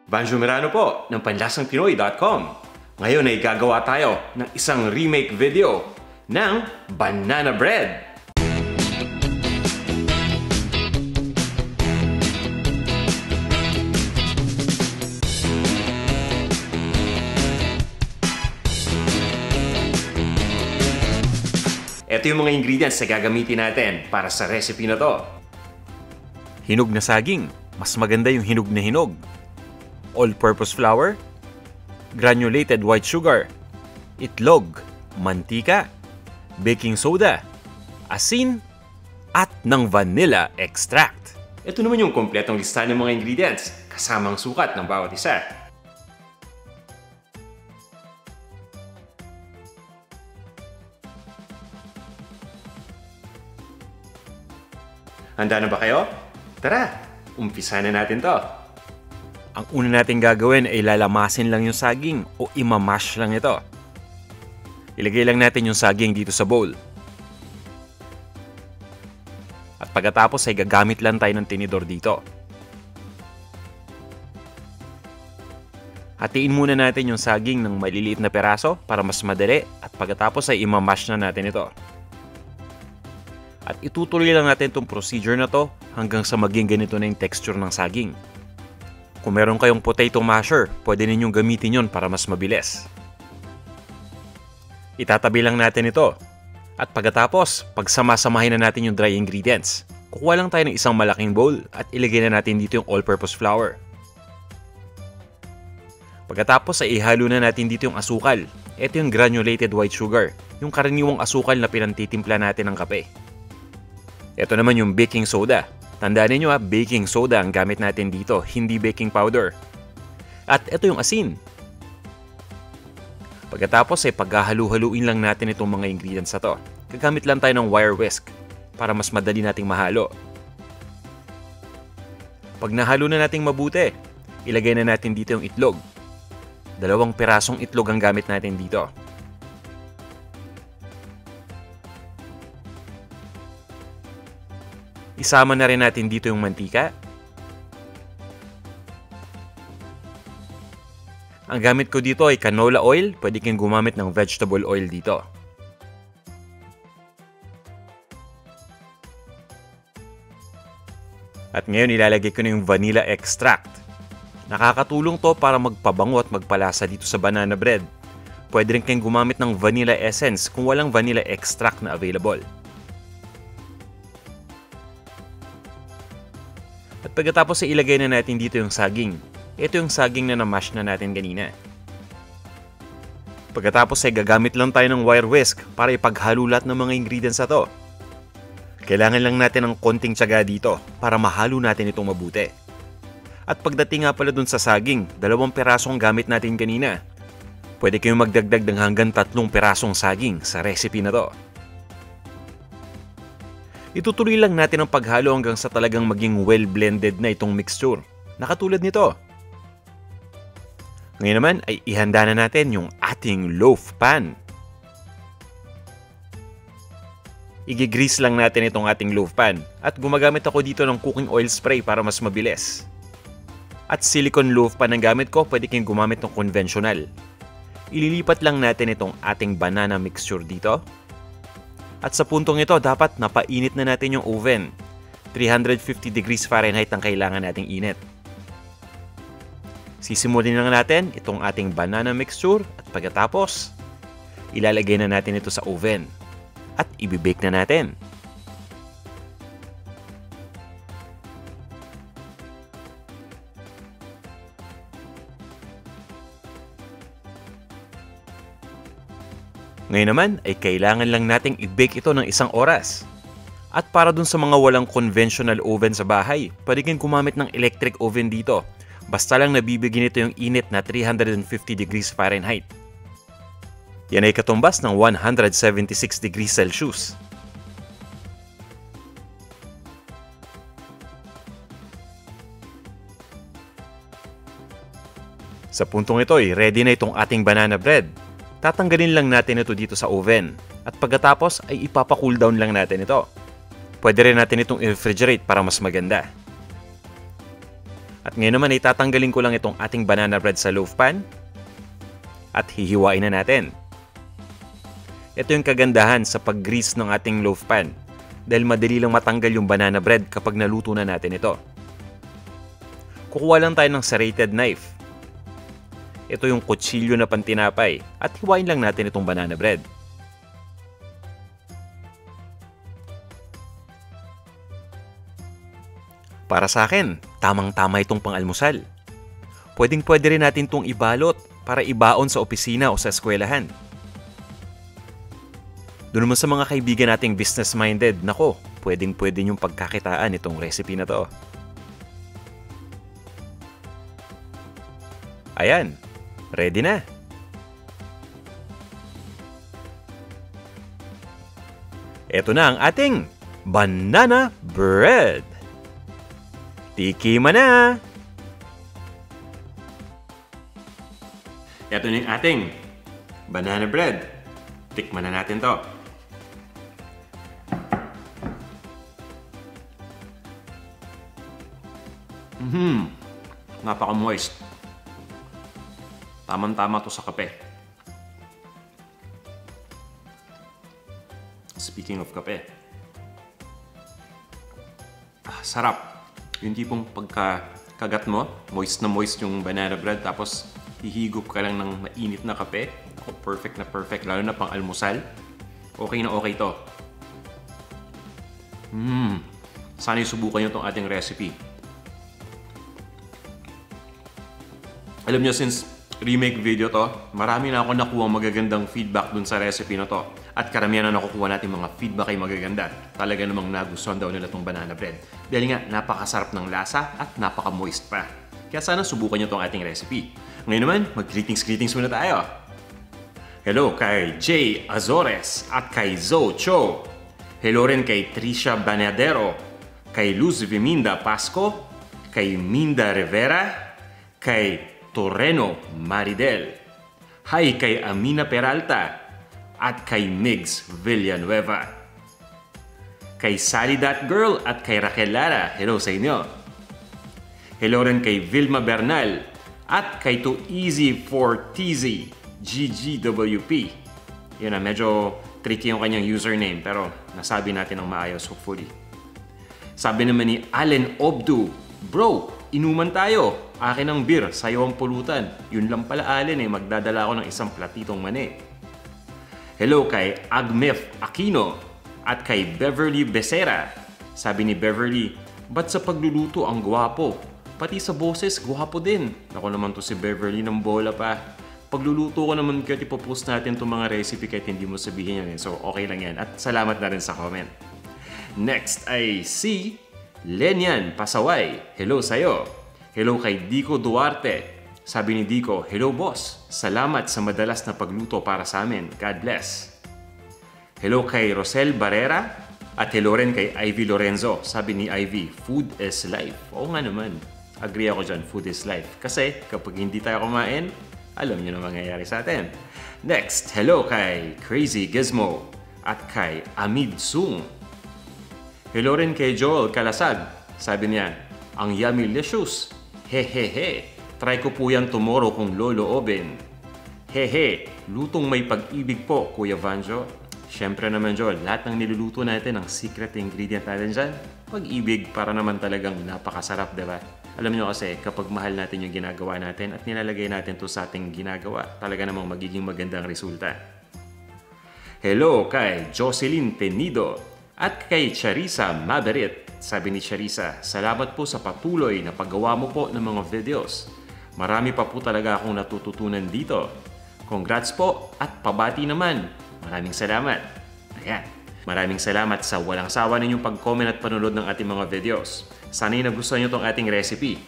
Banjo Merano po ng PanlasangPinoy.com. Ngayon ay gagawa tayo ng isang remake video ng banana bread. Ito yung mga ingredients na gagamitin natin para sa recipe na to. Hinog na saging. Mas maganda yung hinog na hinog. All-purpose flour, granulated white sugar, itlog, mantika, baking soda, asin, at ng vanilla extract. Ito naman yung kompletong listahan ng mga ingredients, kasamang sukat ng bawat isa. Handa na ba kayo? Tara, umpisa na natin to. Ang una natin gagawin ay lalamasin lang yung saging o imamash lang ito. Ilagay lang natin yung saging dito sa bowl. At pagkatapos ay gagamit lang tayo ng tinidor dito. Hatiin muna natin yung saging ng maliliit na peraso para mas madali at pagkatapos ay imamash na natin ito. At itutuloy lang natin itong procedure na to hanggang sa maging ganito na yung texture ng saging. Kung meron kayong potato masher, pwede ninyong gamitin yon para mas mabilis. Itatabi lang natin ito. At pagkatapos, pagsama-samahin na natin yung dry ingredients. Kukuha lang tayo ng isang malaking bowl at ilagay na natin dito yung all-purpose flour. Pagkatapos ay ihalo na natin dito yung asukal. Ito yung granulated white sugar, yung karaniwang asukal na pinantitimpla natin ng kape. Ito naman yung baking soda. Tandaan niyo baking soda ang gamit natin dito, hindi baking powder. At ito yung asin. Pagkatapos ay paghahalu-haluin lang natin itong mga ingredients na to. Gagamit lang tayo ng wire whisk para mas madali nating mahalo. Pag nahalo na nating mabuti, ilagay na natin dito yung itlog. 2 pirasong itlog ang gamit natin dito. Isama na rin natin dito yung mantika. Ang gamit ko dito ay canola oil. Pwede kang gumamit ng vegetable oil dito. At ngayon ilalagay ko na yung vanilla extract. Nakakatulong to para magpabango at magpalasa dito sa banana bread. Pwede rin kang gumamit ng vanilla essence kung walang vanilla extract na available. At pagkatapos ay ilagay na natin dito yung saging. Ito yung saging na na-mash na natin kanina. Pagkatapos ay gagamit lang tayo ng wire whisk para ipaghalo lahat ng mga ingredients na to. Kailangan lang natin ng konting tiyaga dito para mahalo natin itong mabuti. At pagdating nga pala dun sa saging, 2 pirasong gamit natin kanina. Pwede kayong magdagdag ng hanggang 3 pirasong saging sa recipe na to. Itutuloy lang natin ang paghalo hanggang sa talagang maging well-blended na itong mixture. Nakatulad nito. Ngayon naman ay ihanda na natin yung ating loaf pan. Igigrease lang natin itong ating loaf pan at gumagamit ako dito ng cooking oil spray para mas mabilis. At silicone loaf pan ang gamit ko, pwede kayong gumamit ng conventional. Ililipat lang natin itong ating banana mixture dito. At sa puntong ito, dapat napainit na natin yung oven. 350 degrees Fahrenheit ang kailangan nating init. Sisimulin lang natin itong ating banana mixture at pagkatapos, ilalagay na natin ito sa oven. At ibibake na natin. Ngayon naman ay kailangan lang nating i-bake ito ng 1 oras. At para dun sa mga walang conventional oven sa bahay, pwede kang gumamit ng electric oven dito. Basta lang nabibigyan ito yung init na 350 degrees Fahrenheit. Yan ay katumbas ng 176 degrees Celsius. Sa puntong ito ay ready na itong ating banana bread. Tatanggalin lang natin ito dito sa oven at pagkatapos ay ipapa-cool down lang natin ito. Pwede rin natin itong i-refrigerate para mas maganda. At ngayon naman ay tatanggalin ko lang itong ating banana bread sa loaf pan at hihiwain na natin. Ito yung kagandahan sa pag-grease ng ating loaf pan dahil madali lang matanggal yung banana bread kapag naluto na natin ito. Kukuha lang tayo ng serrated knife. Ito yung kutsilyo na pantinapay at hiwain lang natin itong banana bread. Para sa akin, tamang-tama itong pang-almusal. Pwedeng-pwede rin natin itong ibalot para ibaon sa opisina o sa eskwelahan. Doon naman sa mga kaibigan nating business-minded, nako, pwedeng-pwede yung pagkakitaan itong recipe na to. Ayan, ready na. Ito na ang ating banana bread. Tikiman na! Ito na yung ating banana bread. Tikman na natin to. Napaka-moist. Tamang-tama to sa kape. Speaking of kape. Sarap. Yung tipong pagkakagat mo, moist na moist yung banana bread, tapos hihigop ka lang ng mainit na kape. Perfect na perfect, lalo na pang almusal. Okay na okay to. Sana subukan nyo itong ating recipe. Alam nyo, since remake video to, marami na ako nakuha magagandang feedback dun sa recipe na to. At karamihan na nakukuha natin mga feedback ay magaganda. Talaga namang nagustuhan daw nila itong banana bread. Dahil nga, napakasarap ng lasa at napaka-moist pa. Kaya sana subukan nyo itong ating recipe. Ngayon naman, mag-greetings muna tayo. Hello kay Jay Azores at kay Zo Cho. Hello rin kay Trisha Banadero, kay Luz Viminda Pasco, kay Minda Rivera, kay Torreno Maridel. Hi kay Amina Peralta at kay Migs Villanueva. Kay Sally That Girl at kay Raquel Lara, hello sa inyo. Hello rin kay Vilma Bernal at kay Too Easy for TZ GGWP. Yun na, medyo tricky yung kanyang username pero nasabi natin ng maayos hopefully. Sabi naman ni Allen Obdu, bro, inuman tayo. Akin ang beer, sayo ang pulutan. Yun lang pala Allen magdadala ako ng isang platitong mani. Hello kay Agmef Aquino at kay Beverly Becerra. Sabi ni Beverly, ba't sa pagluluto ang gwapo? Pati sa boses, gwapo din. Ako naman to si Beverly ng bola pa. Pagluluto ko naman kahit ipopost natin itong mga recipe kahit hindi mo sabihin yan. So okay lang yan. At salamat na rin sa comment. Next ay si Lenyan Pasaway. Hello sa'yo. Hello kay Dico Duarte. Sabi ni Dico, hello boss. Salamat sa madalas na pagluto para sa amin. God bless. Hello kay Rosel Barrera. At hello rin kay Ivy Lorenzo. Sabi ni Ivy, food is life. Oo nga naman. Agree ako dyan, food is life. Kasi kapag hindi tayo kumain, alam niyo na mangyayari sa atin. Next, hello kay Crazy Gizmo. At kay Amid Sung. Hello rin kay Joel Kalasag. Sabi niya, ang yummy licious. Hehehe. Try ko po yan tomorrow kung loloobin. Hehe. Lutong may pag-ibig po, Kuya Vanjo. Siyempre naman, Joel, lahat ng niluluto natin, ang secret ingredient natin dyan, pag-ibig para naman talagang napakasarap, diba? Alam nyo kasi, kapag mahal natin yung ginagawa natin at nilalagay natin to sa ating ginagawa, talaga namang magiging magandang resulta. Hello kay Jocelyn Tenido at kay Charissa Maberit. Sabi ni Charissa, salamat po sa patuloy na paggawa mo po ng mga videos. Marami pa po talaga akong natututunan dito. Congrats po at pabati naman. Maraming salamat. Ayan. Maraming salamat sa walang sawa ninyong pag-comment at panonood ng ating mga videos. Sana'y nagustuhan nyo tong ating recipe.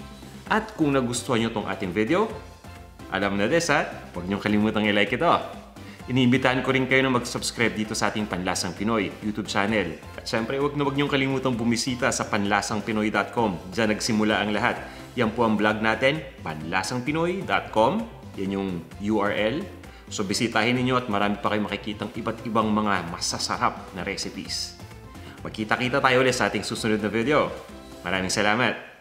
At kung nagustuhan nyo tong ating video, alam na this ha, huwag nyo kalimutang i-like ito. Iniimbitahan ko rin kayo na mag-subscribe dito sa ating Panlasang Pinoy YouTube channel. At syempre, huwag nyo kalimutang bumisita sa panlasangpinoy.com. Diyan nagsimula ang lahat. Yan po ang vlog natin, panlasangpinoy.com. Yan yung URL. So bisitahin ninyo at marami pa kayong makikitang iba't ibang mga masasarap na recipes. Magkita-kita tayo ulit sa ating susunod na video. Maraming salamat!